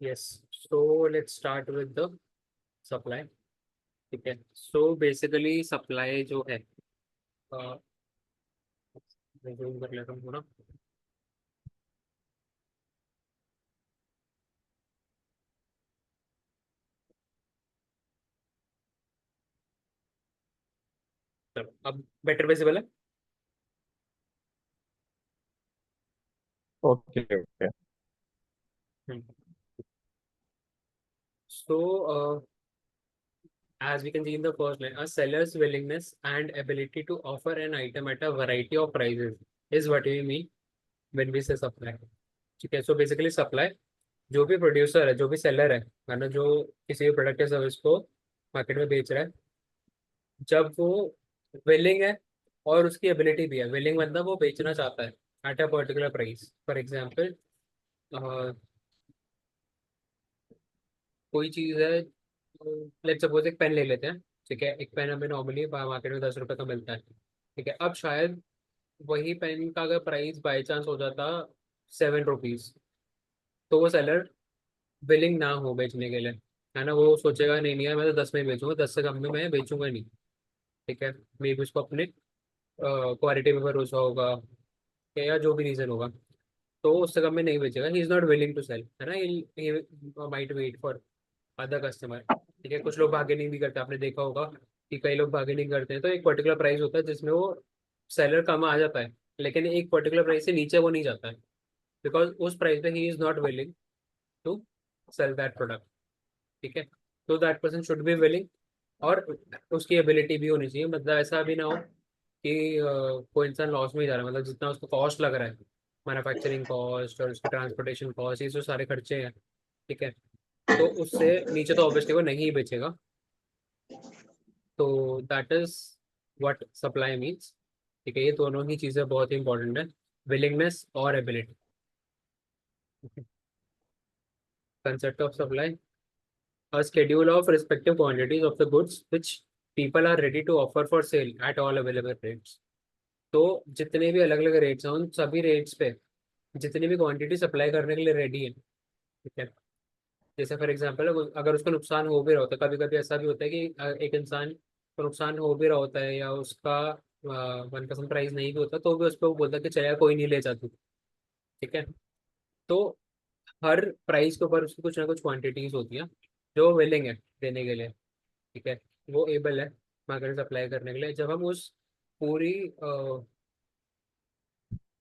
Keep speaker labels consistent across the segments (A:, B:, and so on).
A: Yes, so let's start with the supply. ठीक है, so basically supply जो है, मैं zoom कर लेता हूँ थोड़ा। चलो अब बेटर विजिबल है।
B: Okay okay.
A: So as we can see in the first line, a seller's willingness and ability to offer an item at a variety of prices is what we mean when we say supply। ठीक है, so basically supply, जो भी producer है, जो भी seller है ना, जो किसी भी प्रोडक्ट या सर्विस को मार्केट में बेच रहा है, जब वो विलिंग है और उसकी एबिलिटी भी है, विलिंग मतलब वो बेचना चाहता है at a particular price. For example, कोई चीज़ है, लेट्स सपोज एक पेन ले लेते हैं। ठीक है, एक पेन हमें नॉर्मली मार्केट में 10 रुपये का मिलता है। ठीक है, अब शायद वही पेन का अगर प्राइस बाई चांस हो जाता 7 रुपीज़, तो वो सेलर विलिंग ना हो बेचने के लिए, है ना, वो सोचेगा नहीं नहीं यार, मैं तो 10 में ही बेचूंगा, 10 से कम में मैं बेचूंगा नहीं। ठीक है, मे बी उसको अपने क्वालिटी पे भरोसा होगा, या जो भी रीज़न होगा, तो वो उससे कम में नहीं बेचेगा। He is not willing to sell, है ना, he might wait for other customer. ठीक है, कुछ लोग बार्गेनिंग भी करते हैं, आपने देखा होगा कि कई लोग बार्गेनिंग करते हैं, तो एक पर्टिकुलर प्राइस होता है जिसमें वो सेलर कम आ जाता है, लेकिन एक पर्टिकुलर प्राइस से नीचे वो नहीं जाता है, बिकॉज उस प्राइस पे he is not willing to sell that product. ठीक है, तो that person should be willing, और उसकी एबिलिटी भी होनी चाहिए। मतलब ऐसा भी ना हो कि कोई इंसान लॉस में ही जा रहा है, मतलब जितना उसको कॉस्ट लग रहा है, मैन्युफैक्चरिंग कॉस्ट और उसके ट्रांसपोर्टेशन कॉस्ट, ये जो सारे खर्चे हैं, ठीक है, तो उससे नीचे तो ऑब्वियसली वो नहीं बेचेगा। तो that is what supply means. ठीक है, ये दोनों ही चीज़ें बहुत ही इंपॉर्टेंट है, विलिंगनेस और ability. Concept of supply, a schedule of respective quantities of the goods which people are ready to offer for sale at all available rates। तो जितने भी अलग अलग रेट्स हैं, उन सभी रेट्स पे जितनी भी क्वांटिटी सप्लाई करने के लिए रेडी है। ठीक है, जैसे फॉर एग्जांपल, अगर उसको नुकसान हो भी रहा होता है, कभी कभी ऐसा भी होता है कि एक इंसान को नुकसान हो भी रहा होता है, या उसका मनपसंद प्राइस नहीं भी होता, तो भी उस पर वो बोलता है कि चल यार कोई नहीं, ले जा तू। ठीक है, तो हर प्राइस के ऊपर उसकी कुछ ना कुछ क्वांटिटीज होती है जो विलिंग है देने के लिए। ठीक है, वो एबल है मार्केट सप्लाई करने के लिए। जब हम उस पूरी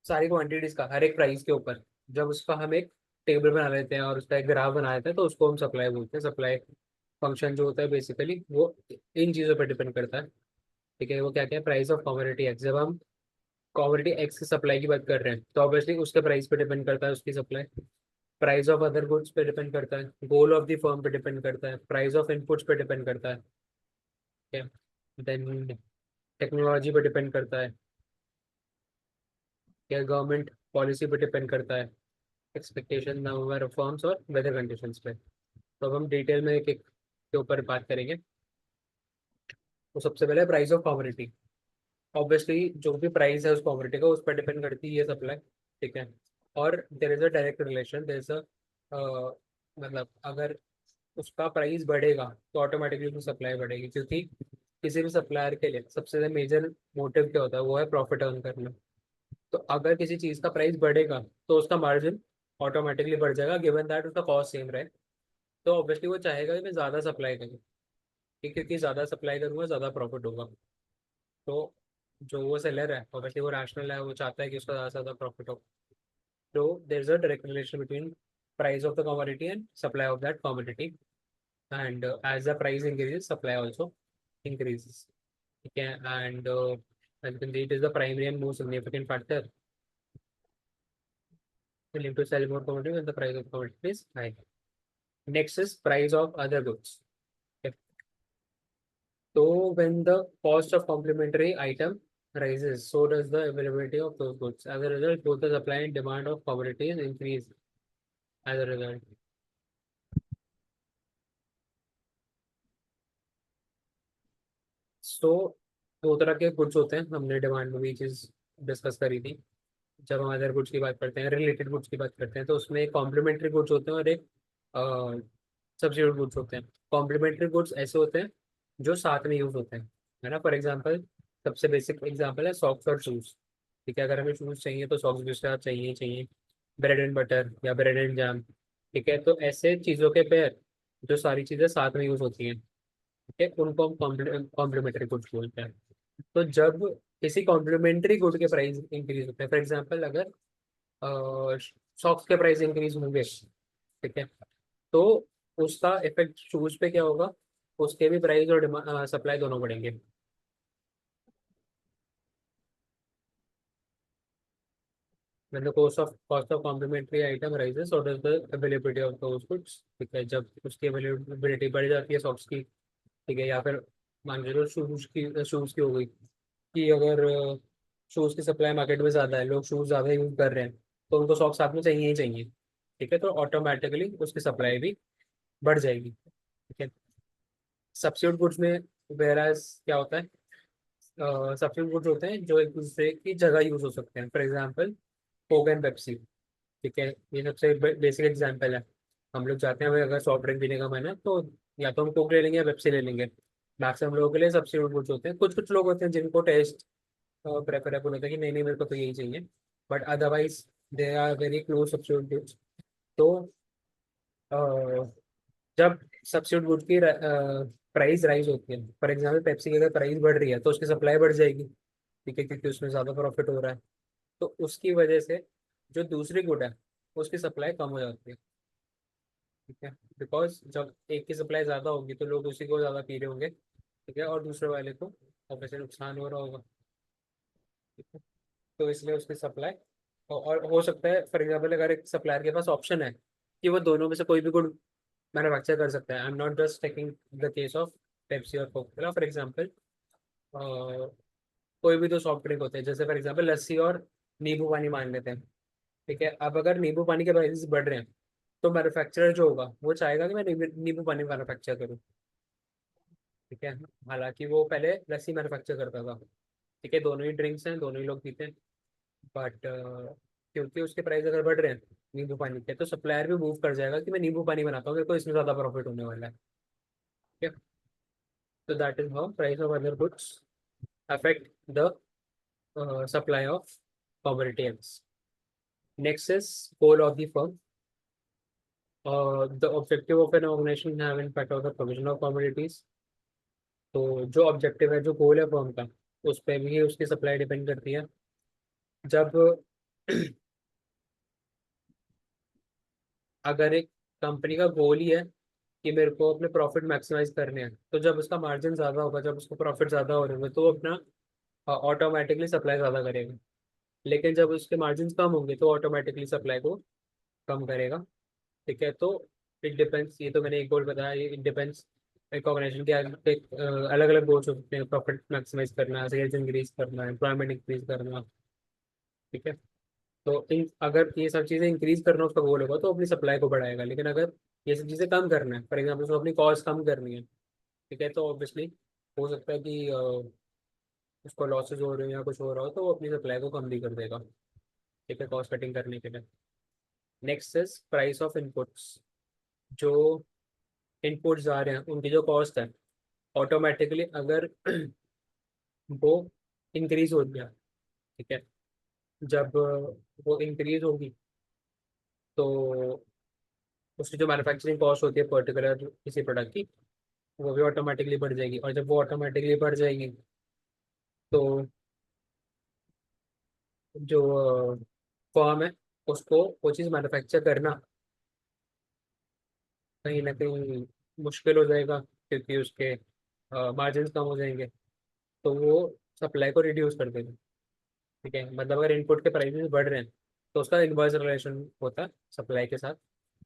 A: सारी क्वांटिटीज का हर एक प्राइस के ऊपर, जब उसका हम एक टेबल बना लेते हैं और उसका एक ग्राफ बना लेते हैं, तो उसको हम सप्लाई बोलते हैं। सप्लाई फंक्शन जो होता है बेसिकली वो इन चीज़ों पर डिपेंड करता है। ठीक है, वो क्या क्या है, प्राइस ऑफ कमोडिटी एक्स। जब हम कमोडिटी एक्स की सप्लाई की बात कर रहे हैं, तो ऑब्वियसली उसके प्राइस पे डिपेंड करता है उसकी supply. Price of other goods पे डिपेंड करता है, गोल ऑफ द फर्म पे डिपेंड करता है, प्राइस ऑफ इनपुट्स पे डिपेंड करता है। ठीक है, देन टेक्नोलॉजी पे डिपेंड करता है, या गवर्नमेंट पॉलिसी पे डिपेंड करता है, एक्सपेक्टेशन नंबर ऑफ फर्म्स और वेदर कंडीशंस पे। तो अब हम डिटेल में एक एक के ऊपर बात करेंगे। तो सबसे पहले प्राइस ऑफ कमोडिटी। ऑब्वियसली जो भी प्राइस है उस कमोडिटी का, उस पर डिपेंड करती है ये सप्लाई। ठीक है, और देर is a direct relation, there is अ, मतलब अगर उसका प्राइस बढ़ेगा तो ऑटोमेटिकली उसकी सप्लाई बढ़ेगी, क्योंकि किसी भी सप्लायर के लिए सबसे मेजर मोटिव क्या होता है, वो है प्रॉफिट अर्न करना। तो अगर किसी चीज़ का प्राइस बढ़ेगा तो उसका मार्जिन ऑटोमेटिकली बढ़ जाएगा, गिवन दैट उसका कॉस्ट सेम रहे। तो ऑब्वियसली वो चाहेगा कि मैं ज़्यादा सप्लाई करूँ, ठीक, क्योंकि ज़्यादा सप्लाई करूँगा ज़्यादा प्रॉफिट होगा। तो जो वो सेलर है ऑब्वियसली वो रैशनल है, वो चाहता है कि उसका ज़्यादा से ज़्यादा प्रॉफिट हो। तो there is a direct relation between price of the commodity and supply of that commodity, and as the price increases supply also increases। ठीक है, and as you can see, it is the primary and most significant factor willing to sell more commodity when the price of commodity is high। Next is price of other goods। Okay. So when the cost of complementary item rises, so does the availability of those goods. As a result, both the supply and demand of commodities increase as a result। So दो तरह के goods होते हैं, हमने demand में भी चीज़ discuss करी थी। जब हम अदर गुड्स की बात करते हैं, रिलेटेड गुड्स की बात करते हैं, तो उसमें एक कॉम्प्लीमेंट्री गुड्स होते हैं और एक सब्स्टिट्यूट गुड्स होते हैं। कॉम्प्लीमेंट्री गुड्स ऐसे होते हैं जो साथ में यूज होते हैं, है ना। फॉर एग्जांपल, सबसे बेसिक एग्जांपल है सॉक्स और शूज। ठीक है, अगर हमें शूज चाहिए तो सॉक्स भी उसके साथ चाहिए ही चाहिए। ब्रेड एंड बटर या ब्रेड एंड जैम, ठीक है, तो ऐसे चीज़ों के पेयर जो सारी चीज़ें साथ में यूज होती हैं, ठीक है, उनको हम कॉम्प्लीमेंट्री गुड्स बोलते हैं। तो जब किसी कॉम्प्लीमेंट्री गुड के प्राइस इंक्रीज होते हैं, फॉर एग्जांपल अगर सॉक्स के प्राइस इंक्रीज होंगे, ठीक है, तो उसका इफेक्ट शूज पे क्या होगा, उसके भी प्राइस और सप्लाई दोनों बढ़ेंगे। When the cost of complementary item rises, so does the availability of those goods। ठीक है, जब उसकी अवेलेबिलिटी बढ़ जाती है सॉक्स की, ठीक है, या फिर मान के चलो शूज़ की हो गई कि अगर शूज़ की सप्लाई मार्केट में ज़्यादा है, लोग शूज़ ज़्यादा यूज़ कर रहे हैं, तो उनको सॉक्स साथ में चाहिए ही चाहिए। ठीक है, तो ऑटोमेटिकली उसकी सप्लाई भी बढ़ जाएगी। ठीक है। सब्स्टिट्यूट गुड्स में वेराज क्या होता है, सब्स्टिट्यूट गुड्स होते हैं जो एक दूसरे की जगह यूज हो सकते हैं। For example, Coke and Pepsi. ठीक है, ये सबसे बेसिक एग्जांपल है। हम लोग जाते हैं, हमें अगर सॉफ्ट ड्रिंक पीने का मन है तो या तो हम कोक ले लेंगे या पेप्सी ले लेंगे। मैक्सिमम लोगों के लिए सब्स्टिट्यूट गुड्स होते हैं। कुछ कुछ लोग होते हैं जिनको टेस्ट प्रेफरेबल होता है कि नहीं नहीं मेरे को तो यही चाहिए, but otherwise they are very close substitute goods. तो अ, जब सब्स्टिट्यूट गुड की प्राइस राइज होती है, फॉर एग्जांपल पेप्सी की अगर प्राइस बढ़ रही है तो उसकी सप्लाई बढ़ जाएगी, ठीक है, क्योंकि उसमें ज़्यादा प्रॉफिट हो रहा है। तो उसकी वजह से जो दूसरी गुड है उसकी सप्लाई कम हो जाती है। ठीक है, बिकॉज जब एक की सप्लाई ज़्यादा होगी तो लोग उसी को ज़्यादा पी रहे होंगे, ठीक है, और दूसरे वाले को ऑब्वियसली नुकसान हो रहा होगा। ठीक है, तो इसलिए उसकी सप्लाई, और हो सकता है फॉर एग्जाम्पल अगर एक सप्लायर के पास ऑप्शन है कि वो दोनों में से कोई भी गुड मैन्युफैक्चर कर सकता है। I am not just taking the case of Pepsi और कोक कोला, फॉर एग्जाम्पल कोई भी दो सॉफ्ट ड्रिंक होते हैं, जैसे फॉर एग्जाम्पल लस्सी और नींबू पानी मान लेते हैं। ठीक है, अब अगर नींबू पानी के प्राइसेस बढ़ रहे हैं तो मैन्युफैक्चरर जो होगा वो चाहेगा कि मैं नींबू पानी मैन्युफैक्चर करूँ। ठीक है, हालांकि वो पहले लस्सी मैन्युफैक्चर करता था। ठीक है, दोनों ही ड्रिंक्स हैं, दोनों ही लोग पीते हैं, बट क्योंकि उसके प्राइस अगर बढ़ रहे हैं नींबू पानी के, तो सप्लायर भी मूव कर जाएगा कि मैं नींबू पानी बनाता हूँ, मेरे को इसमें ज़्यादा प्रॉफिट होने वाला है। ठीक है, तो that is how price of other goods affect the supply of commodity items. Next is goal of the firm. The objective of an organization have impact on the provision of commodities। तो जो objective है, जो गोल है firm का, उस पर भी उसकी सप्लाई डिपेंड करती है। जब अगर एक कंपनी का गोल ही है कि मेरे को अपने प्रॉफिट मैक्सिमाइज करने हैं, तो जब उसका मार्जिन ज़्यादा होगा, जब उसको प्रॉफिट ज़्यादा हो रहे होंगे, तो वो अपना ऑटोमेटिकली सप्लाई ज़्यादा करेगा। लेकिन जब उसके मार्जिन कम होंगे तो ऑटोमेटिकली सप्लाई को कम करेगा। ठीक है, तो इट डिपेंड्स, ये तो मैंने एक गोल बताया, ये इट डिपेंड्स। एक ऑर्गेनाइजेशन के अलग अलग गोल्स होते हैं, प्रॉफिट मैक्सिमाइज करना, सेल्स इंक्रीज करना, एम्प्लॉयमेंट इंक्रीज करना। ठीक है, तो इन अगर ये सब चीज़ें इंक्रीज करना उसका गोल होगा तो अपनी सप्लाई को बढ़ाएगा। लेकिन अगर ये सब चीज़ें कम करना है, फॉर एग्जाम्पल उसको अपनी कॉस्ट कम करनी है, ठीक है, तो ऑब्वियसली हो सकता है कि उसको लॉसेज हो रहे हो या कुछ हो रहा हो तो वो अपनी सप्लाई को कम भी कर देगा। ठीक है, कॉस्ट कटिंग करने के लिए। Next is price of inputs. जो इनपुट्स आ रहे हैं उनकी जो कॉस्ट है, ऑटोमेटिकली अगर वो इंक्रीज हो गया, ठीक है, जब वो इंक्रीज होगी तो उसकी जो मैन्युफैक्चरिंग कॉस्ट होती है पर्टिकुलर किसी प्रोडक्ट की, वो भी ऑटोमेटिकली बढ़ जाएगी। और जब वो ऑटोमेटिकली बढ़ जाएगी तो जो फर्म है उसको वो चीज़ मैन्युफैक्चर करना कहीं ना कहीं मुश्किल हो जाएगा, क्योंकि उसके मार्जिन कम हो जाएंगे, तो वो सप्लाई को रिड्यूस कर देगा। ठीक है, मतलब अगर इनपुट के प्राइसेस बढ़ रहे हैं तो उसका इन्वर्स रिलेशन होता है सप्लाई के साथ।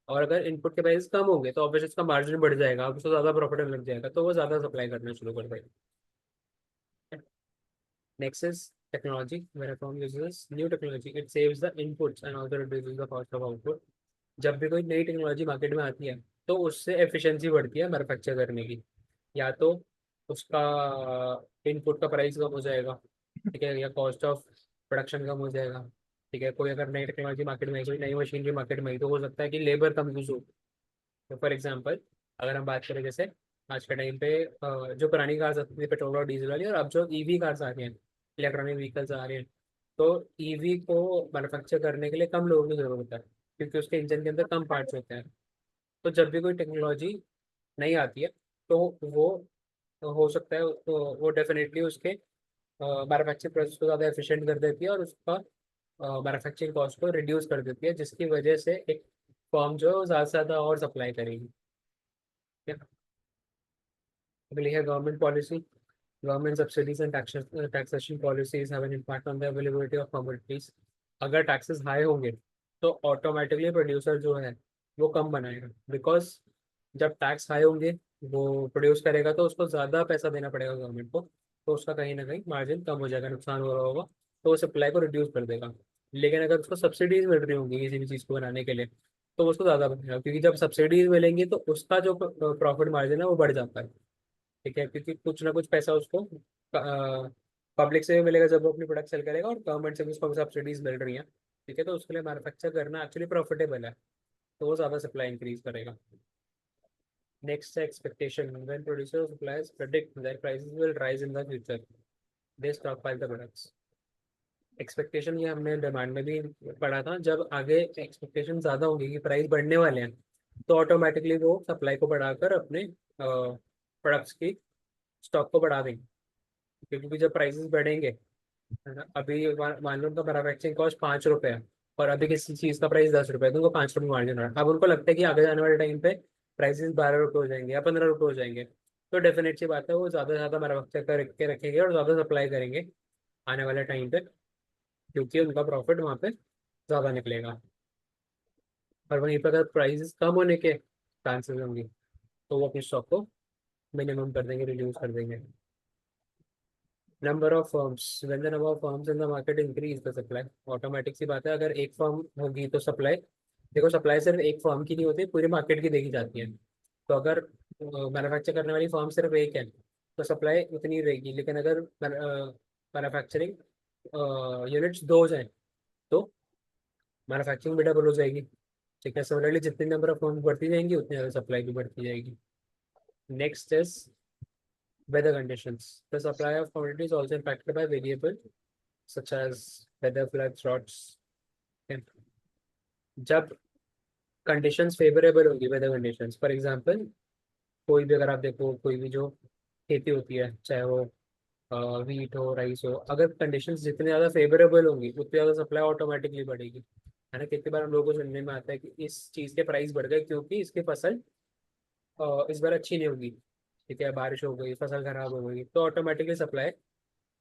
A: और अगर इनपुट के प्राइस कम होंगे तो ऑब्वियसली उसका मार्जिन बढ़ जाएगा, अब उसको ज़्यादा प्रॉफिट लग जाएगा, तो वो ज़्यादा सप्लाई करना शुरू कर देगा। Next is technology. मेरा form uses new technology, it saves the inputs and also reduces the cost of output. जब भी कोई नई टेक्नोलॉजी मार्केट में आती है तो उससे एफिशिएंसी बढ़ती है मैन्युफैक्चर करने की। या तो उसका इनपुट का प्राइस कम हो जाएगा, ठीक है, या कॉस्ट ऑफ प्रोडक्शन कम हो जाएगा। ठीक है, कोई अगर नई टेक्नोलॉजी मार्केट में आई, कोई नई मशीनरी मार्केट में आई, तो हो सकता है कि लेबर कम यूज हो, तो फॉर एग्जांपल अगर हम बात करें जैसे आज के टाइम पे जो पुरानी कार्स आती थी पेट्रोल और डीजल वाली, और अब जो ईवी कार्स आ रही हैं, इलेक्ट्रॉनिक व्हीकल्स आ रहे हैं, तो ईवी को मैन्युफैक्चर करने के लिए कम लोगों की जरूरत है, क्योंकि उसके इंजन के अंदर कम पार्ट्स होते हैं। तो जब भी कोई टेक्नोलॉजी नहीं आती है, तो वो हो सकता है तो वो डेफिनेटली उसके मैन्युफैक्चरिंग प्रोसेस को ज़्यादा एफिशिएंट कर देती है, और उसका मैन्युफैक्चरिंग कॉस्ट को रिड्यूस कर देती है, जिसकी वजह से एक फर्म जो है वो ज़्यादा से ज़्यादा और सप्लाई करेगी। ठीक है। अगली है government policy. Government subsidies and taxation policies have an impact on the availability of commodities. अगर टैक्सेस हाई होंगे तो ऑटोमेटिकली प्रोड्यूसर जो है वो कम बनाएगा, बिकॉज जब टैक्स हाई होंगे वो प्रोड्यूस करेगा तो उसको ज़्यादा पैसा देना पड़ेगा गवर्नमेंट को, तो उसका कहीं ना कहीं मार्जिन कम हो जाएगा, नुकसान हो रहा होगा, तो वो सप्लाई को रिड्यूस कर देगा। लेकिन अगर उसको सब्सिडीज मिल रही होंगी किसी भी चीज़ को बनाने के लिए, तो उसको ज़्यादा बनेगा, क्योंकि जब सब्सिडीज मिलेंगी तो उसका जो प्रॉफिट मार्जिन है वो बढ़ जाता है। ठीक है, क्योंकि कुछ ना कुछ पैसा उसको पब्लिक से भी मिलेगा जब वो अपनी प्रोडक्ट सेल करेगा, और गवर्नमेंट से भी उसको सब्सिडीज मिल रही हैं। ठीक है, तो उसके लिए मैन्युफैक्चर करना एक्चुअली प्रॉफिटेबल है, तो वो ज़्यादा सप्लाई इंक्रीज करेगा। नेक्स्ट है expectation. When producer suppliers predict that prices will rise in the future, they stockpile the products. Expectation ये हमने डिमांड में भी पढ़ा था, जब आगे एक्सपेक्टेशन ज़्यादा होगी कि प्राइस बढ़ने वाले हैं, तो ऑटोमेटिकली वो सप्लाई को बढ़ाकर अपने प्रोडक्ट्स की स्टॉक को बढ़ा देंगे। क्योंकि जब प्राइसेस बढ़ेंगे, है ना, अभी मान लो उनका मैन्युफैक्चरिंग कॉस्ट 5 रुपये है, और अभी किसी चीज़ का प्राइस 10 रुपये है, तो उनको 5 रुपये मार्जिन हो रहा है। अब उनको लगता है कि आगे जाने वाले टाइम पे प्राइसेस 12 रुपये हो जाएंगे या 15 रुपये हो जाएंगे, तो डेफिनेट सी बात है वो ज़्यादा से ज़्यादा मैन्युफैक्चर करके रखेंगे और ज़्यादा सप्लाई करेंगे आने वाले टाइम पे, क्योंकि उनका प्रॉफिट वहाँ पे ज़्यादा निकलेगा। और वहीं पर अगर प्राइसेस कम होने के चांसेस होंगे, तो वो अपने स्टॉक को मिनिमम कर देंगे, रिड्यूस कर देंगे। Number of firms. When the number of firms in the market increase the supply. Automatic सी बात है, अगर एक फर्म होगी तो सप्लाई, देखो सप्लाई सिर्फ एक फर्म की नहीं होती, पूरी मार्केट की देखी जाती है। तो अगर मैन्युफैक्चर करने वाली फर्म सिर्फ एक है तो सप्लाई उतनी रहेगी, लेकिन अगर मैन्युफैक्चरिंग यूनिट्स दो हो जाए तो मैन्युफैक्चरिंग भी डबल हो जाएगी। ठीक है, सिमिलरली जितनी नंबर ऑफ फर्म बढ़ती जाएंगी उतनी ज़्यादा सप्लाई भी बढ़ती जाएगी। Next is weather conditions. The supply of commodity is also impacted by variable such as weather, floods, droughts. Okay. जब कंडीशंस फेवरेबल होगी, वेदर कंडीशंस फॉर एग्जांपल, कोई भी अगर आप देखो कोई भी जो खेती होती है, चाहे वो वीट हो राइस हो, अगर कंडीशंस जितनी ज़्यादा फेवरेबल होंगी उतनी ज़्यादा सप्लाई ऑटोमेटिकली बढ़ेगी। है ना, कितनी बार हम लोगों को सुनने में आता है कि इस चीज़ के प्राइस बढ़ गए क्योंकि इसकी फसल इस बार अच्छी नहीं होगी। ठीक है, बारिश हो गई, फसल खराब हो गई, तो ऑटोमेटिकली सप्लाई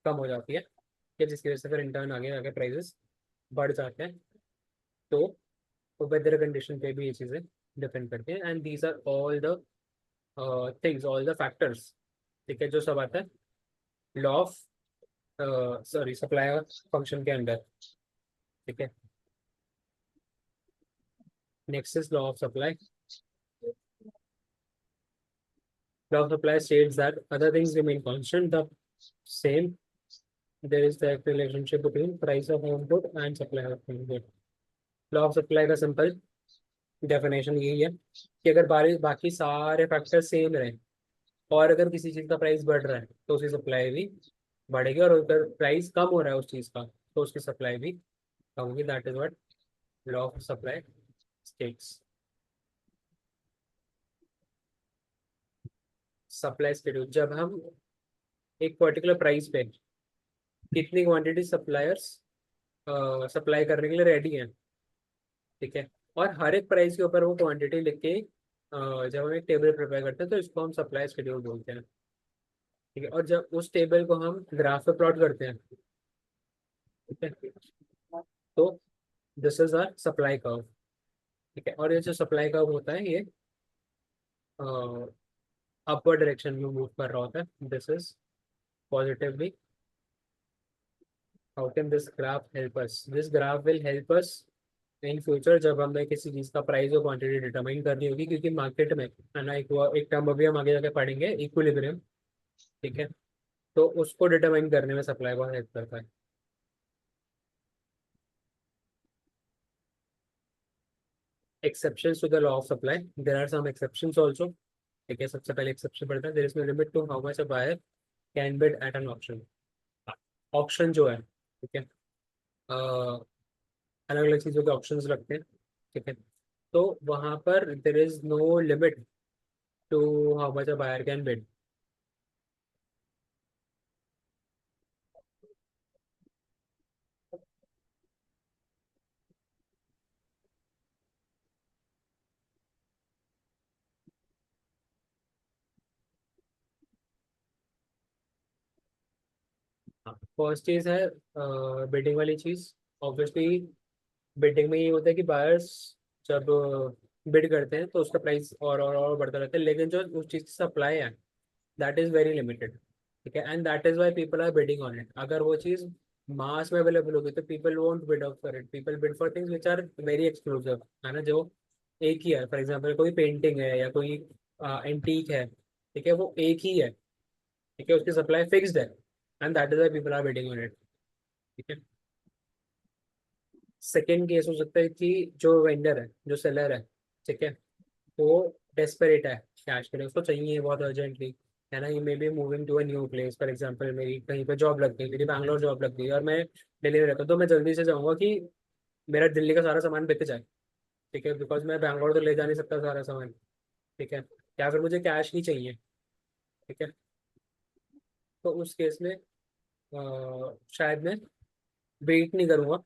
A: कम हो जाती है, कि जिसकी वजह से फिर इंटर्न आगे आगे प्राइसेस बढ़ जाते हैं। तो वेदर कंडीशन पे भी ये चीज़ें डिपेंड करती हैं, and these are all the things, all the factors. ठीक है, जो सब आता है law of, sorry, supply function के अंदर। ठीक है, next is law of supply. Law of supply states that other things remain constant the same, there is the relationship between price of input and supply of input। Law of supply का simple definition यही है कि अगर बाकी सारे factor same रहे, और अगर किसी चीज़ का प्राइस बढ़ रहा है तो उसकी सप्लाई भी बढ़ेगी, और अगर प्राइस कम हो रहा है उस चीज़ का तो उसकी सप्लाई भी कम होगी। That is what law of supply states. Supply schedule, जब हम एक पर्टिकुलर प्राइस पे कितनी क्वांटिटी सप्लायर्स सप्लाई करने के लिए रेडी हैं, ठीक है, और हर एक प्राइस के ऊपर वो क्वांटिटी लिख के जब हम एक टेबल प्रिपेयर करते हैं तो इसको हम सप्लाई शेड्यूल बोलते हैं। ठीक है, और जब उस टेबल को हम ग्राफ पे प्लॉट करते हैं, ठीक है, तो this is our supply curve. ठीक है, और ये जो सप्लाई कर्व होता है ये अपवर्ड डायरेक्शन में मूव कर रहा होता है। This is positively. How can this graph help us? This graph will help us in future, जब हमें किसी चीज़ का प्राइस और क्वांटिटी डिटरमाइन करनी होगी, क्योंकि मार्केट में, है ना, एक टर्म अभी हम आगे जाके पढ़ेंगे, इक्विलिब्रियम। ठीक है, तो उसको डिटरमाइन करने में सप्लाई बहुत हेल्प करता है। exceptions to the law of supply. There are some exceptions also. ठीक है, सबसे पहले एक्सेप्शन पड़ता है, there is no limit to how much a buyer can bid at an auction. Auction जो है, ठीक है, अलग अलग चीज़ों के ऑप्शंस रखते हैं, ठीक है, तो वहाँ पर there is no limit to how much a buyer can bid. First चीज़ है बिडिंग वाली चीज़। ऑब्वियसली बिडिंग में ये होता है कि बायर्स जब बिड करते हैं तो उसका प्राइस और बढ़ता रहता है, लेकिन जो उस चीज़ की सप्लाई है दैट इज़ वेरी लिमिटेड, ठीक है, and that is why people are bidding on it. अगर वो चीज़ मास में अवेलेबल होगी तो people won't bid off for it, people bid for things which are very exclusive, है ना, जो एक ही है। फॉर एग्जाम्पल कोई पेंटिंग है या कोई एंटीक है, ठीक है, वो एक ही है, ठीक है, उसकी सप्लाई फिक्स्ड है, and that is why people are bidding on it, ठीक है। सेकेंड केस हो सकता है कि जो वेंडर है, जो सेलर है, ठीक है, वो डेस्परेट है कैश के लिए, उसको चाहिए बहुत अर्जेंटली, है ना, ये may be moving to a new place. For example मेरी कहीं पे जॉब लग गई, मेरी बैंगलोर जॉब लग गई और मैं दिल्ली में रहता हूँ, तो मैं जल्दी से चाहूँगा कि मेरा दिल्ली का सारा सामान बिक जाए, ठीक है, बिकॉज मैं बैंगलोर तो ले जा नहीं सकता सारा सामान, ठीक है, या फिर मुझे कैश ही चाहिए, ठीक है। तो उस केस में शायद मैं वेट नहीं करूँगा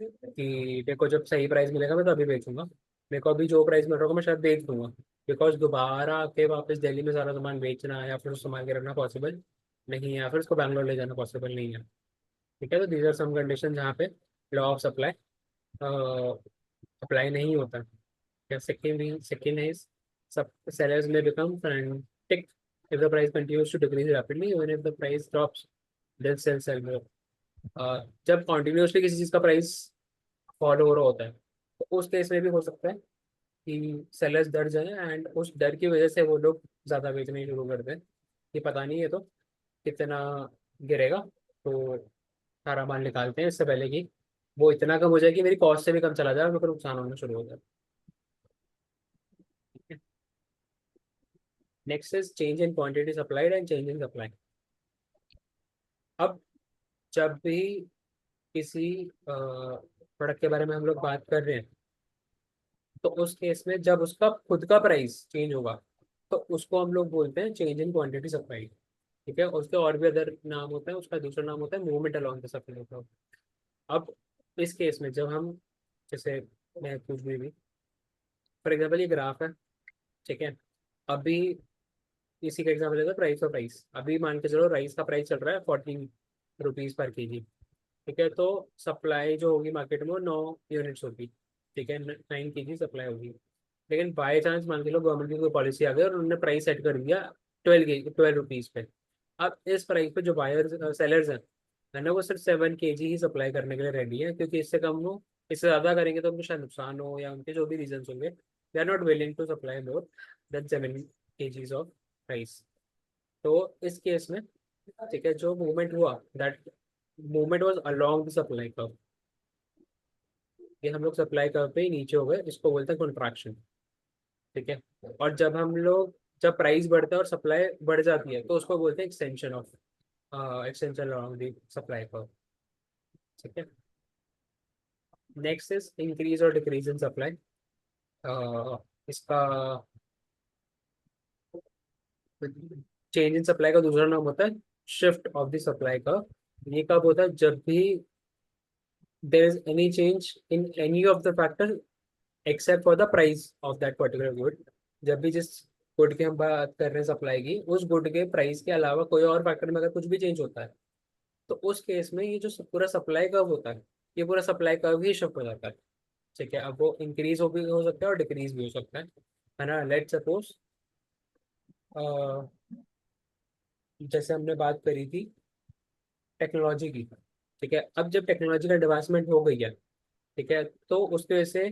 A: कि मेरे को जब सही प्राइस मिलेगा मैं तो अभी बेचूंगा, मेरे को अभी जो प्राइस मिल रहा होगा मैं शायद बेच दूंगा, बिकॉज दोबारा आके वापस दिल्ली में सारा सामान बेचना या फिर उस सामान के रखना पॉसिबल नहीं है, या फिर उसको बैंगलोर ले जाना पॉसिबल नहीं है, ठीक है। तो दीज आर सम कंडीशन जहाँ पे लॉ ऑफ सप्लाई अप्लाई नहीं होता। सेकेंड इज सब sellers may become frantic if the price continues to decrease rapidly, even if the price drops they'll sell more। जब कॉन्टिन्यूसली किसी चीज़ का प्राइस फॉलो हो रहा होता है तो उस केस में भी हो सकता है कि सेलर्स डर जाए एंड उस डर की वजह से वो लोग ज़्यादा बेचने शुरू कर दें कि पता नहीं है तो कितना गिरेगा, तो सारा माल निकालते हैं इससे पहले कि वो इतना कम हो जाए कि मेरी कॉस्ट से भी कम चला जाए और मेरे को नुकसान होना शुरू हो जाए। Next is change in quantity supplied and change in supply. अब जब भी किसी प्रोडक्ट के बारे में हम लोग बात कर रहे हैं तो उस केस में जब उसका खुद का प्राइस चेंज होगा तो उसको हम लोग बोलते हैं चेंज इन क्वांटिटी सप्लाई, ठीक है। उसके और भी अदर नाम होता है, उसका दूसरा नाम होता है movement along the supply curve. अब इस केस में जब हम, जैसे मैं कुछ भी फॉर एग्जाम्पल ये ग्राफ है, ठीक है, अभी इसी का एग्जाम्पल लेते हैं प्राइस और प्राइस। अभी मान के चलो राइस का प्राइस चल रहा है 14 रुपीज़ पर केजी, ठीक है, तो सप्लाई जो होगी मार्केट में वो 9 यूनिट्स होगी, ठीक है, 9 केजी सप्लाई होगी। लेकिन बाय चांस मान के लो गवर्नमेंट की कोई पॉलिसी आ गई और उन्होंने प्राइस सेट कर दिया 12 रुपीज़ पे। अब इस प्राइस पे जो बायर सेलर्स हैं, है ना, वो सिर्फ 7 केजी ही सप्लाई करने के लिए रेडी है, क्योंकि इससे कम हो, इससे ज़्यादा करेंगे तो उनको शायद नुकसान हो या उनके जो भी रीजन होंगे, they are not willing to supply more than 7 kgs of rice. तो इस केस में, ठीक है, जो मूवमेंट हुआ that movement was along the supply curve, ये हम लोग सप्लाई कर्व पे ही नीचे हो गए, इसको बोलते हैं कॉन्ट्रैक्शन, ठीक है। और जब प्राइस बढ़ता है और सप्लाई बढ़ जाती है तो उसको बोलते हैं extension along the supply curve, ठीक है। नेक्स्ट इज इंक्रीज और डिक्रीज इन सप्लाई। इसका चेंज इन सप्लाई का दूसरा नाम होता है shift of the supply curve. ये कब होता है, जब भी there is any change in any of the factor except for the price of that particular good. जब भी जिस गुड की हम बात कर रहे हैं सप्लाई की, उस गुड के प्राइस के अलावा कोई और फैक्टर में अगर कुछ भी चेंज होता है तो उस केस में ये जो पूरा सप्लाई कर्व होता है, ये पूरा सप्लाई कर्व ही शिफ्ट हो जाता है, ठीक है। अब वो इंक्रीज भी हो सकता है और डिक्रीज भी हो सकता है ना। लेट सपोज जैसे हमने बात करी थी टेक्नोलॉजी की, ठीक है, अब जब टेक्नोलॉजी का एडवांसमेंट हो गई है, ठीक है, तो उसकी वजह से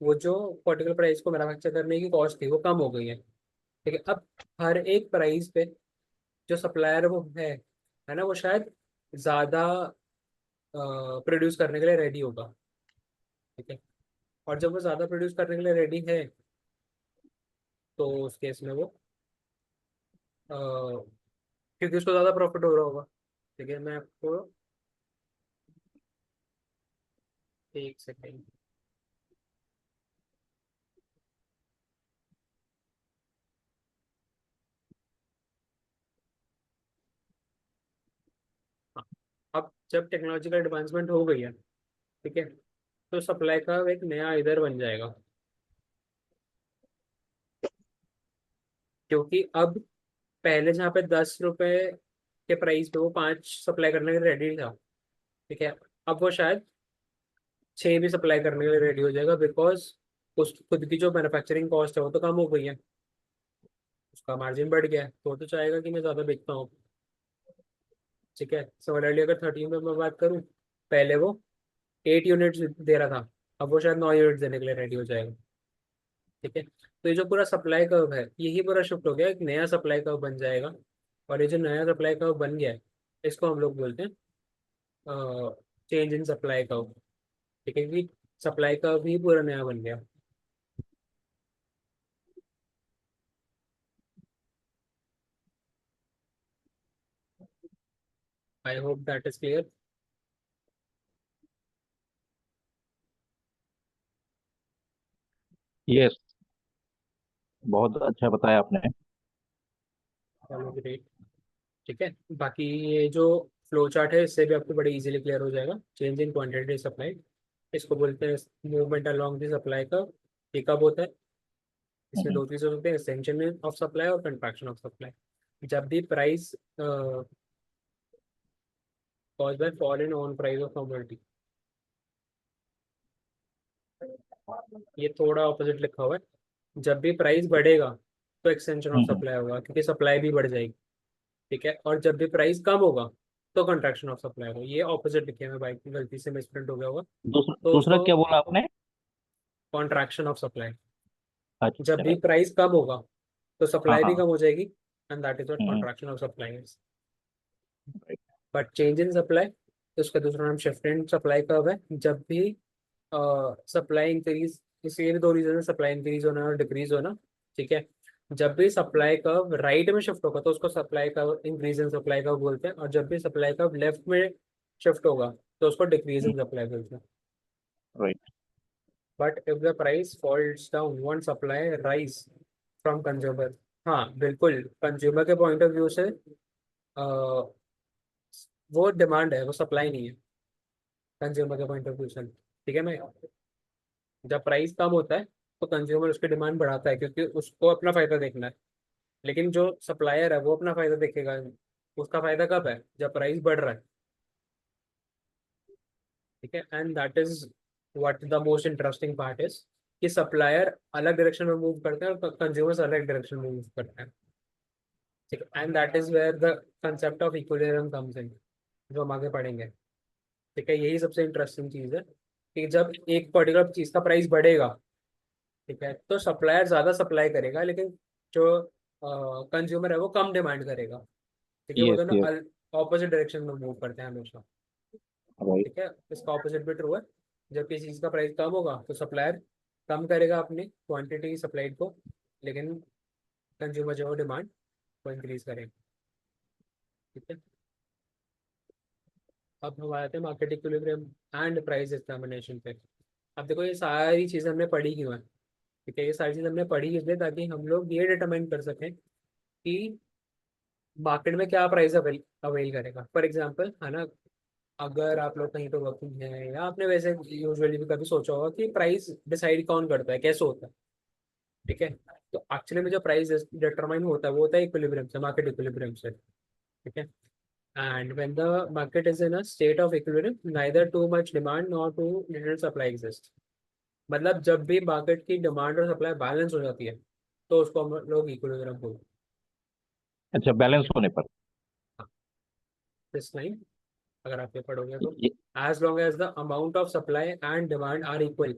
A: वो जो पर्टिकुलर प्राइस को मैन्युफैक्चर करने की कॉस्ट थी वो कम हो गई है, ठीक है। अब हर एक प्राइस पे जो सप्लायर वो है ना, वो शायद ज़्यादा प्रोड्यूस करने के लिए रेडी होगा, ठीक है। और जब वो ज़्यादा प्रोड्यूस करने के लिए रेडी है तो उस केस में वो क्योंकि उसको ज़्यादा प्रॉफिट हो रहा होगा। ठीक है, मैं आपको एक सेकेंड। हाँ, अब जब टेक्नोलॉजिकल एडवांसमेंट हो गई है, ठीक है, तो सप्लाई का एक नया इधर बन जाएगा। क्योंकि अब पहले जहाँ पे 10 रुपए के प्राइस पे वो 5 सप्लाई करने के लिए रेडी था, ठीक है, अब वो शायद 6 भी सप्लाई करने के लिए रेडी हो जाएगा, बिकॉज उस खुद की जो मैन्युफैक्चरिंग कॉस्ट है वो तो कम हो गई है, उसका मार्जिन बढ़ गया है, तो वो तो चाहेगा कि मैं ज़्यादा बेचता हूँ। ठीक है, सिमिलरली अगर 13 में मैं बात करूँ, पहले वो 8 यूनिट्स दे रहा था, अब वो शायद 9 यूनिट्स देने के लिए रेडी हो जाएगा। ठीक है, तो ये जो पूरा सप्लाई कर्व है यही पूरा शिफ्ट हो गया, एक नया सप्लाई कर्व बन जाएगा। और ये जो नया सप्लाई कर्व बन गया है इसको हम लोग बोलते हैं चेंज इन सप्लाई कर्व। ठीक है, कि सप्लाई कर्व भी पूरा नया बन गया। I hope that is clear.
B: Yes, बहुत अच्छा बताया आपने।
A: चलो ग्रेट। ठीक है, बाकी ये जो फ्लो चार्ट है इससे भी आपको बड़े इजीली क्लियर हो जाएगा। चेंज इन क्वांटिटी सप्लाई, इसको बोलते हैं मूवमेंट अलोंग द सप्लाई का। ये कब होता है? इसमें
B: हम्म,
A: दो चीज़ें होती हैं, एक्सटेंशन ऑफ सप्लाई और कंट्रैक्शन ऑफ सप्लाई। जब भी price cause by fall in on price of commodity, ये थोड़ा ऑपोजिट लिखा हुआ है। जब भी प्राइस बढ़ेगा तो एक्सटेंशन ऑफ
B: हम्म।
A: सप्लाई होगा, क्योंकि सप्लाई भी बढ़ जाएगी। ठीक है, और जब भी प्राइस कम होगा तो कंट्रैक्शन ऑफ सप्लाई होगा। ये ऑपोजिट लिखे हुए बाइक की गलती से मिसप्रिंट हो गया होगा,
B: दूसरा
A: तो
B: दूसरा
A: उसको
B: क्या बोला आपने?
A: Contraction of supply. जब भी
B: अच्छा।
A: प्राइस कम होगा तो
B: हाँ
A: सप्लाई भी
B: हाँ।
A: कम हो जाएगी, and that is what
B: hmm.
A: Contraction of supply is. But change in supply, तो उसका दूसरा नाम शिफ्ट इन सप्लाई कर्व है। जब भी सप्लाई इंक्रीज, इसके भी दो रीजन है, सप्लाई इंक्रीज होना और डिक्रीज होना। ठीक है, जब भी सप्लाई कर्व राइट में शिफ्ट होगा तो उसको supply curve increase in supply curve बोलते हैं, और जब भी सप्लाई कर्व लेफ्ट में शिफ्ट होगा तो उसको डिक्रीज इन सप्लाई बोलते हैं।
B: Right.
A: But if the price falls down one supply rise from consumer. हाँ बिल्कुल, कंज्यूमर के पॉइंट ऑफ व्यू से वो डिमांड है, वो सप्लाई नहीं है, कंज्यूमर के पॉइंट ऑफ व्यू से। ठीक है, मैं जब प्राइस कम होता है तो कंज्यूमर उसकी डिमांड बढ़ाता है, क्योंकि उसको अपना फायदा देखना है। लेकिन जो सप्लायर है वो अपना फायदा देखेगा। उसका फायदा कब है? जब प्राइस बढ़ रहा है। ठीक है, and that is what the most interesting part is, कि सप्लायर अलग डायरेक्शन में मूव करते हैं और कंज्यूमर्स अलग डायरेक्शन में मूव करते हैं। ठीक है, and that is where the concept of equilibrium comes in, जो हम आगे पढ़ेंगे। ठीक है, यही सबसे इंटरेस्टिंग चीज़ है कि जब एक पर्टिकुलर चीज़ का प्राइस बढ़ेगा, ठीक है, तो सप्लायर ज़्यादा सप्लाई करेगा, लेकिन जो कंज्यूमर है वो कम डिमांड करेगा। ठीक है, वो
B: यस
A: दोनों
B: यस।
A: ऑपोजिट डायरेक्शन में मूव करते हैं हमेशा।
B: राइट।
A: ठीक है, इसका ऑपोजिट भी ट्रू है। जब किसी चीज़ का प्राइस कम होगा तो सप्लायर कम करेगा अपनी क्वांटिटी सप्लाइड को, लेकिन कंज्यूमर जो है डिमांड को इंक्रीज करेगा। ठीक है, अब हम आते हैं market equilibrium and price determination पे। अब देखो ये सारी चीज़ें हमने पढ़ी क्यों है? ठीक है, ये सारी चीज़ें हमने पढ़ी इसलिए ताकि हम लोग ये डिटरमाइन कर सकें कि मार्केट में क्या प्राइस अवेल अवेल करेगा। फॉर एग्जांपल है ना, अगर आप लोग कहीं पे वर्किंग है या आपने वैसे यूजुअली भी कभी सोचा होगा कि प्राइस डिसाइड कौन करता है, कैसे होता है। ठीक है, तो एक्चुअली में जो प्राइस डिटरमाइन होता है वो होता है इक्विलिब्रियम से, मार्केट इक्विलिब्रियम से। ठीक है, and when the market is in a state of equilibrium neither too much demand nor too little supply exist. मतलब जब भी मार्केट की डिमांड और सप्लाई बैलेंस हो जाती है तो उसको हम लोग इक्विलिब्रियम बोलते
B: अच्छा, बैलेंस
A: हैं।
B: होने पर।
A: दिस लाइन अगर आप ये पढ़ोगे तो,
B: ये-
A: as long as the amount of supply and demand are equal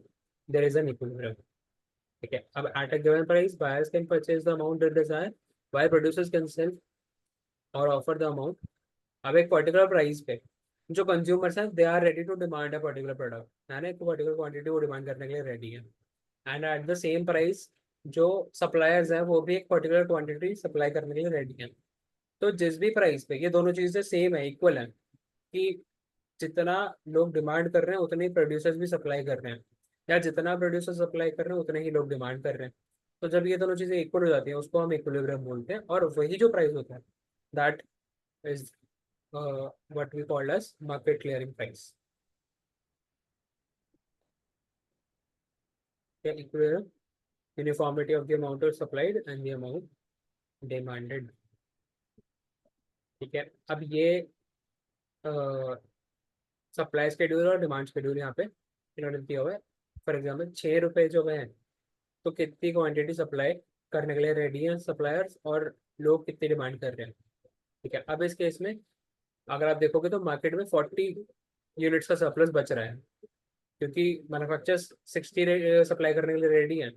A: there is an equilibrium. ठीक है, अब at a given price buyers can purchase the amount they desire, while producers can sell और ऑफर द अमाउंट। अब एक particular price पे जो consumers हैं they are ready to demand a particular product, है ना, एक पर्टिकुलर क्वांटिटी वो डिमांड करने के लिए रेडी है। And at the same price जो सप्लायर्स हैं वो भी एक पर्टिकुलर क्वांटिटी सप्लाई करने के लिए रेडी है। तो जिस भी प्राइस पे ये दोनों चीज़ें सेम है, इक्वल है, कि जितना लोग डिमांड कर रहे हैं उतने ही प्रोड्यूसर्स भी सप्लाई कर रहे हैं, या जितना प्रोड्यूसर सप्लाई कर रहे हैं उतने ही लोग डिमांड कर रहे हैं। तो जब ये दोनों चीज़ें इक्वल हो जाती हैं उसको हम इक्विलिब्रियम बोलते हैं, और वही जो प्राइस होता है that is what we called as market clearing price. Equilibrium, uniformity of the amount of supplied and the amount demanded. ठीक है, अब ये सप्लाई शेड्यूल और डिमांड शेड्यूल यहाँ पे इन्होंने दिया हुआ है। फॉर एग्जाम्पल 6 रुपये जो है, तो कितनी क्वांटिटी सप्लाई करने के लिए रेडी है सप्लायर्स, और लोग कितनी डिमांड कर रहे हैं। ठीक है, अब इस केस में अगर आप देखोगे तो मार्केट में 40 यूनिट्स का सरप्लस बच रहा है, क्योंकि मैन्युफैक्चरर्स 60 सप्लाई करने के लिए रेडी है,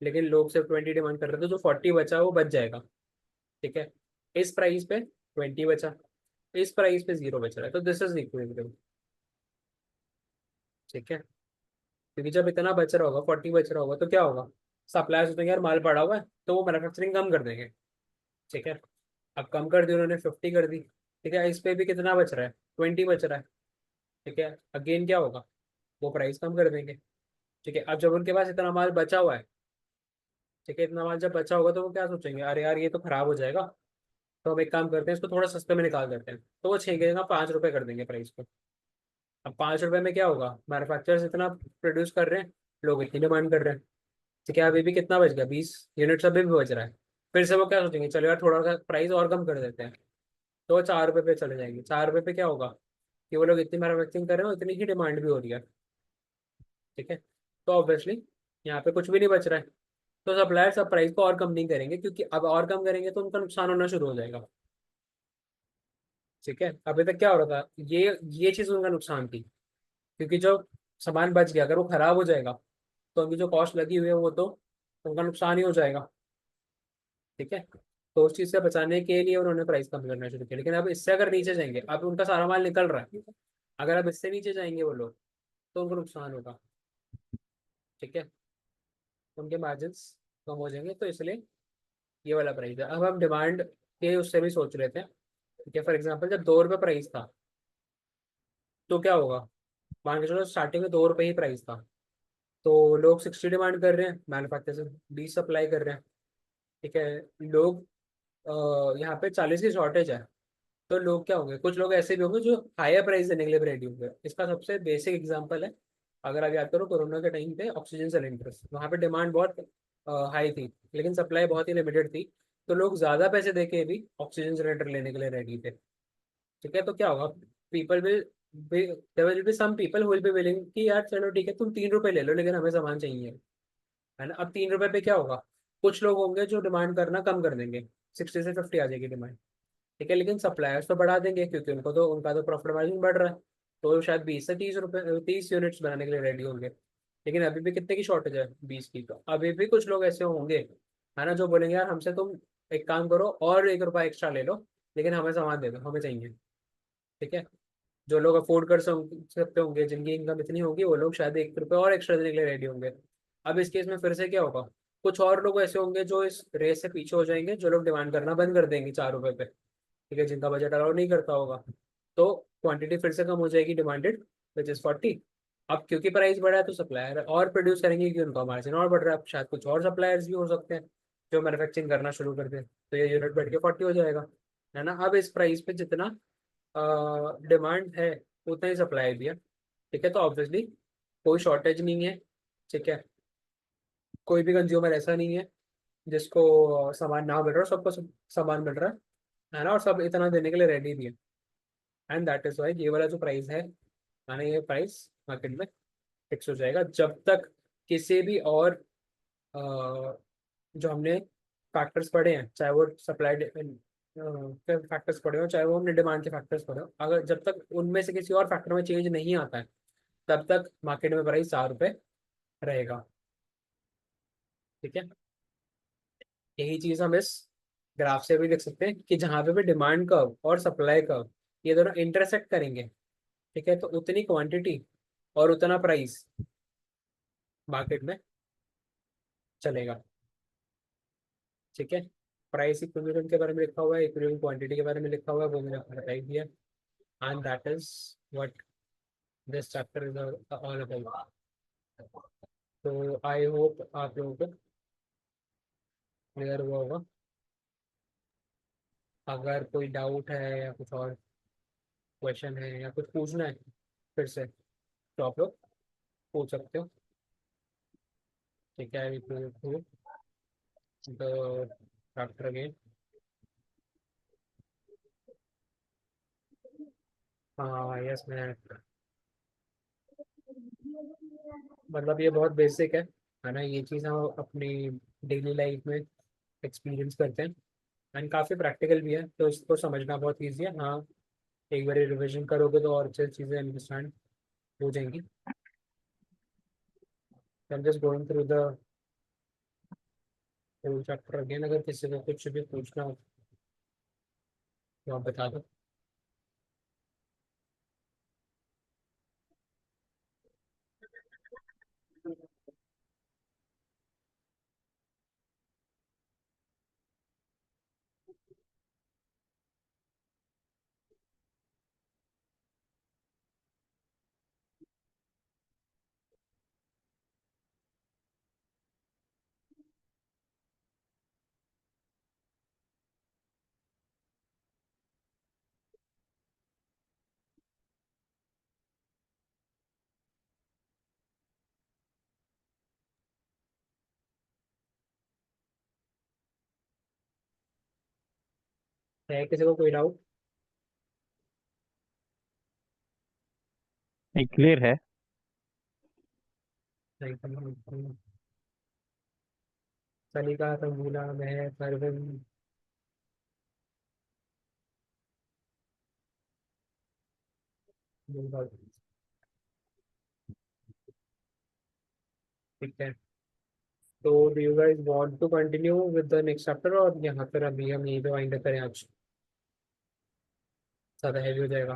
A: लेकिन लोग सिर्फ 20 डिमांड कर रहे थे, तो जो 40 बचा वो बच जाएगा। ठीक है, इस प्राइस पे 20 बचा, इस प्राइस पे 0 बच रहा है, तो दिस इज इक्विलिब्रियम। ठीक है, क्योंकि जब इतना बच रहा होगा, 40 बच रहा होगा, तो क्या होगा, सप्लायर्स सोचेंगे यार माल पड़ा हुआ है, तो वो मैन्युफैक्चरिंग कम कर देंगे। ठीक है, अब कम कर दी उन्होंने, 50 कर दी। ठीक है, इस पे भी कितना बच रहा है, 20 बच रहा है। ठीक है, अगेन क्या होगा, वो प्राइस कम कर देंगे। ठीक है, अब जब उनके पास इतना माल बचा हुआ है, ठीक है, इतना माल जब बचा होगा तो वो क्या सोचेंगे, अरे यार ये तो खराब हो जाएगा, तो हम एक काम करते हैं इसको थोड़ा सस्ते में निकाल देते हैं, तो वो छः का 5 रुपये कर देंगे प्राइस को। अब 5 रुपये में क्या होगा, मैन्युफैक्चरर्स इतना प्रोड्यूस कर रहे हैं, लोग इतनी डिमांड कर रहे हैं। ठीक है, अभी भी कितना बच गया, 20 यूनिट्स अभी भी बच रहा है। फिर से वो क्या सोचेंगे, चलो यार थोड़ा सा प्राइस और कम कर देते हैं, तो वो 4 रुपये पे चले जाएंगे। 4 रुपये पे क्या होगा, कि वो लोग इतनी मैन्युफैक्चरिंग कर रहे हैं उतनी ही डिमांड भी हो रही है। ठीक है, तो ऑब्वियसली यहाँ पे कुछ भी नहीं बच रहा है, तो सप्लायर्स अब प्राइस को और कम नहीं करेंगे, क्योंकि अब और कम करेंगे तो उनका नुकसान होना शुरू हो जाएगा। ठीक है, अभी तक क्या हो रहा था, ये चीज़ उनका नुकसान थी, क्योंकि जो सामान बच गया अगर वो खराब हो जाएगा, तो उनकी जो कॉस्ट लगी हुई है वो तो उनका नुकसान ही हो जाएगा। ठीक है, तो उस चीज़ से बचाने के लिए उन्होंने प्राइस कम करना शुरू किया, लेकिन अब इससे अगर नीचे जाएंगे, अब उनका सारा माल निकल रहा है, अगर अब इससे नीचे जाएंगे वो लोग, तो उनको नुकसान होगा। ठीक है, उनके मार्जिन्स कम हो जाएंगे, तो इसलिए ये वाला प्राइस है। अब हम डिमांड के उससे भी सोच रहे थे। ठीक है, फॉर एग्जाम्पल जब 2 रुपये प्राइस था, तो क्या होगा, मान के चलो स्टार्टिंग में 2 रुपये ही प्राइस था, तो लोग 60 डिमांड कर रहे हैं, मैन्युफैक्चर से 20 सप्लाई कर रहे हैं। ठीक है, लोग यहाँ पे 40 की शॉर्टेज है, तो लोग क्या होंगे, कुछ लोग ऐसे भी होंगे जो हायर प्राइस देने के लिए रेडी होंगे। इसका सबसे बेसिक एग्जांपल है, अगर आप याद करो कोरोना के टाइम पे ऑक्सीजन सिलेंडर्स, वहाँ पे डिमांड बहुत हाई थी, लेकिन सप्लाई बहुत ही लिमिटेड थी, तो लोग ज़्यादा पैसे दे के भी ऑक्सीजन सिलेंडर लेने के लिए रेडी थे। ठीक है, तो क्या होगा, people will there will be some people who will be willing कि यार चलो ठीक है तुम 3 रुपये ले लो, लेकिन हमें सामान चाहिए, है ना। अब 3 रुपये पे क्या होगा, कुछ लोग होंगे जो डिमांड करना कम कर देंगे, 60 से 50 आ जाएगी डिमांड। ठीक है, लेकिन सप्लायर्स तो बढ़ा देंगे, क्योंकि उनका तो प्रॉफिट मार्जिन बढ़ रहा है, तो शायद 20 से 30 रुपये 30 यूनिट्स बनाने के लिए रेडी होंगे। लेकिन अभी भी कितने की शॉर्टेज है, 20 की, तो अभी भी कुछ लोग ऐसे होंगे, है ना, जो बोलेंगे यार हमसे तुम एक काम करो और 1 रुपया एक्स्ट्रा ले लो, लेकिन हमें सामान दे दो, हमें चाहिए। ठीक है, जो लोग अफोर्ड कर सकते होंगे, जिनकी इनकम इतनी होगी, वो लोग शायद 1 रुपये और एक्स्ट्रा देने के लिए रेडी होंगे। अब इस केस में फिर से क्या होगा, कुछ और लोग ऐसे होंगे जो इस रेस से पीछे हो जाएंगे, जो लोग डिमांड करना बंद कर देंगे 4 रुपये पे। ठीक है, जिनका बजट अलाउ नहीं करता होगा, तो क्वांटिटी फिर से कम हो जाएगी डिमांडेड, विच इज 40। अब क्योंकि प्राइस बढ़ा है तो सप्लायर और प्रोड्यूस करेंगे, क्योंकि उनका मार्जिन और बढ़ रहा है। अब शायद कुछ और सप्लायर्स भी हो सकते हैं जो मैन्युफैक्चरिंग करना शुरू कर दें, तो ये यूनिट बढ़ के 40 हो जाएगा, है ना। अब इस प्राइस पे जितना डिमांड है उतना ही सप्लाई भी है। ठीक है, तो ऑब्वियसली कोई शॉर्टेज नहीं है। ठीक है, कोई भी कंज्यूमर ऐसा नहीं है जिसको सामान ना मिल रहा है, सबको सामान मिल रहा है ना, और सब इतना देने के लिए रेडी भी है। एंड दैट इज वाई ये वाला जो प्राइस है, माने ये प्राइस मार्केट में फिक्स हो जाएगा जब तक किसी भी और जो हमने फैक्टर्स पढ़े हैं, चाहे वो सप्लाई के फैक्टर्स पढ़े हो, चाहे वो हमने डिमांड के फैक्टर्स पढ़े हो, अगर जब तक उनमें से किसी और फैक्टर में चेंज नहीं आता है, तब तक मार्केट में प्राइस 4 रुपये रहेगा। ठीक है, यही चीज़ हम इस ग्राफ से भी देख सकते हैं, कि जहाँ पे भी डिमांड कर्व और सप्लाई कर्व ये दोनों इंटरसेक्ट करेंगे, ठीक है, तो उतनी क्वांटिटी और उतना प्राइस मार्केट में चलेगा। ठीक है, प्राइस इक्विलिब्रियम के बारे में लिखा हुआ है, इक्विलिब्रियम क्वांटिटी के बारे में लिखा हुआ है, वो मैंने आपको बता ही दिया। And that is what this chapter is all about. तो आई होप आप लोगों को क्लियर हुआ होगा। अगर कोई डाउट है या कुछ और क्वेश्चन है या कुछ पूछना है फिर से, तो आप लोग पूछ सकते हो। ठीक है, I will the chapter again. हाँ यस मैं, मतलब ये बहुत बेसिक है ना, ये चीज़ हम अपनी डेली लाइफ में एक्सपीरियंस करते हैं। एंड काफ़ी प्रैक्टिकल भी है, तो इसको समझना बहुत ईजी है। हाँ, एक बार रिविजन करोगे तो और अच्छी चीज़ें अंडरस्टैंड हो जाएंगी। I am just going through the whole chapter again. अगर किसी को कुछ भी पूछना हो तो आप बता दो। है किसी को कोई डाउट?
B: नहीं, क्लियर है।
A: सलीका, संगीला, महक, परवीन, बिल्कुल। ठीक है, तो do you guys want to continue with the next chapter, और यहाँ पर अभी हम यहीं पे वाइंड अप करें आज? ज़्यादा हैवी हो जाएगा।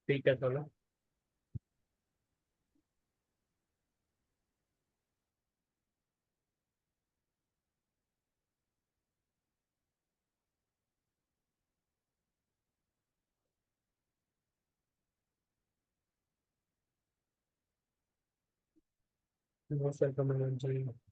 A: ठीक है चलो। Most welcome.